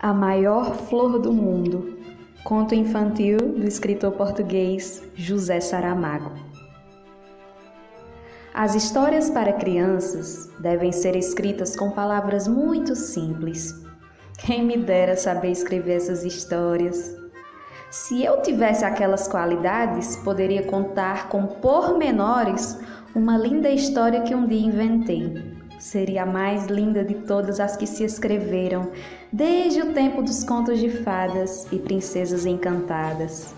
A maior flor do mundo. Conto infantil do escritor português José Saramago. As histórias para crianças devem ser escritas com palavras muito simples. Quem me dera saber escrever essas histórias. Se eu tivesse aquelas qualidades, poderia contar com pormenores uma linda história que um dia inventei. Seria a mais linda de todas as que se escreveram, desde o tempo dos contos de fadas e princesas encantadas.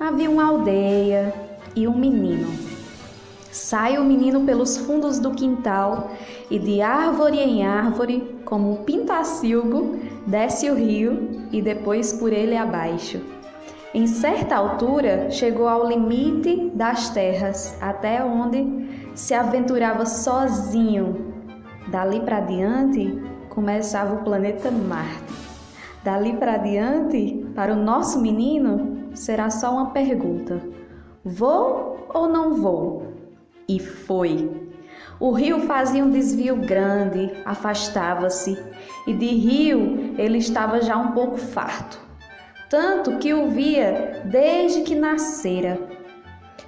Havia uma aldeia e um menino. Sai o menino pelos fundos do quintal e de árvore em árvore, como um pintacilgo, desce o rio e depois por ele abaixo. Em certa altura, chegou ao limite das terras, até onde se aventurava sozinho. Dali para diante, começava o planeta Marte. Dali para diante, para o nosso menino, será só uma pergunta: vou ou não vou? E foi. O rio fazia um desvio grande, afastava-se, e de rio ele estava já um pouco farto, tanto que o via desde que nascera.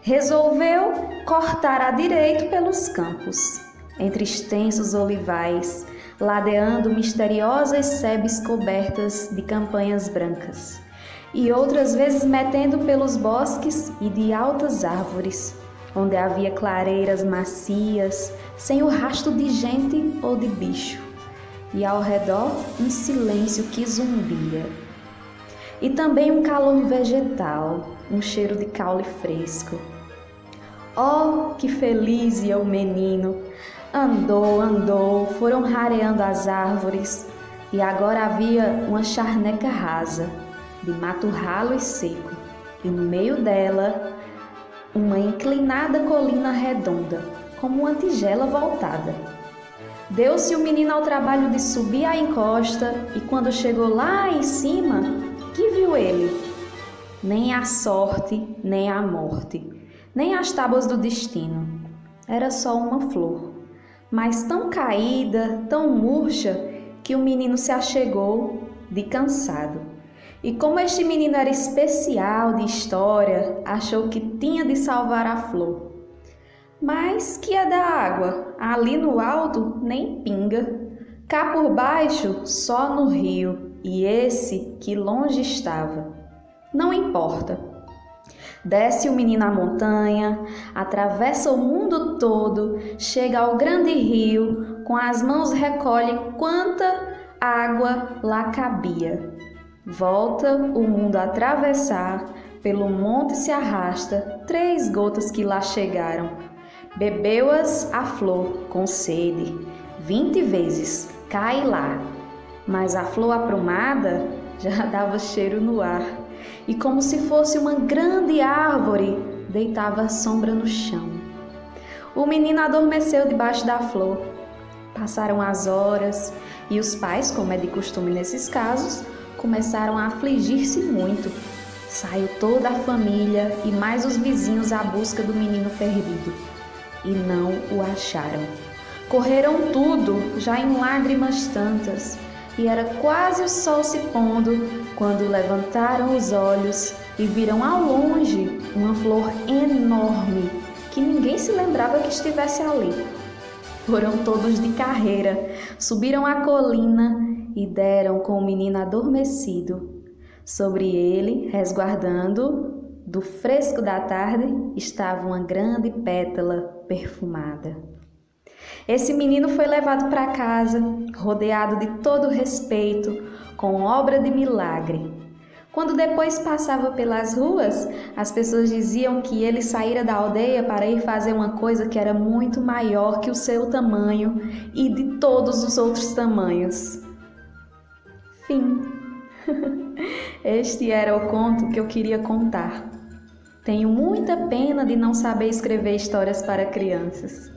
Resolveu cortar à direita pelos campos, entre extensos olivais, ladeando misteriosas sebes cobertas de campanhas brancas, e outras vezes metendo pelos bosques e de altas árvores, onde havia clareiras macias, sem o rastro de gente ou de bicho, e ao redor um silêncio que zumbia. E também um calor vegetal, um cheiro de caule fresco. Oh, que feliz ia o menino! Andou, foram rareando as árvores, e agora havia uma charneca rasa, de mato ralo e seco, e no meio dela, uma inclinada colina redonda, como uma tigela voltada. Deu-se o menino ao trabalho de subir a encosta, e quando chegou lá em cima, que viu ele? Nem a sorte, nem a morte, nem as tábuas do destino. Era só uma flor, mas tão caída, tão murcha, que o menino se achegou de cansado. E como este menino era especial de história, achou que tinha de salvar a flor. Mas que é da água? Ali no alto nem pinga. Cá por baixo, só no rio, e esse que longe estava. Não importa. Desce o menino a montanha, atravessa o mundo todo, chega ao grande rio, com as mãos recolhe quanta água lá cabia. Volta o mundo a atravessar, pelo monte se arrasta 3 gotas que lá chegaram. Bebeu-as a flor com sede, 20 vezes, cai lá. Mas a flor aprumada já dava cheiro no ar, e como se fosse uma grande árvore, deitava a sombra no chão. O menino adormeceu debaixo da flor. Passaram as horas, e os pais, como é de costume nesses casos, começaram a afligir-se muito. Saiu toda a família e mais os vizinhos à busca do menino perdido, e não o acharam. Correram tudo, já em lágrimas tantas, e era quase o sol se pondo, quando levantaram os olhos e viram ao longe uma flor enorme, que ninguém se lembrava que estivesse ali. Foram todos de carreira, subiram a colina e deram com o menino adormecido. Sobre ele, resguardando do fresco da tarde, estava uma grande pétala perfumada. Esse menino foi levado para casa, rodeado de todo respeito, com obra de milagre. Quando depois passava pelas ruas, as pessoas diziam que ele saíra da aldeia para ir fazer uma coisa que era muito maior que o seu tamanho e de todos os outros tamanhos. Fim. Este era o conto que eu queria contar. Tenho muita pena de não saber escrever histórias para crianças,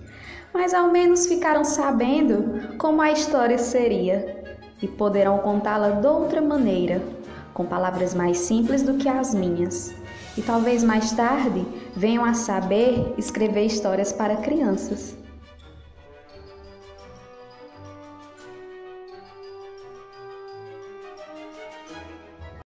mas ao menos ficaram sabendo como a história seria e poderão contá-la de outra maneira, com palavras mais simples do que as minhas. E talvez mais tarde venham a saber escrever histórias para crianças.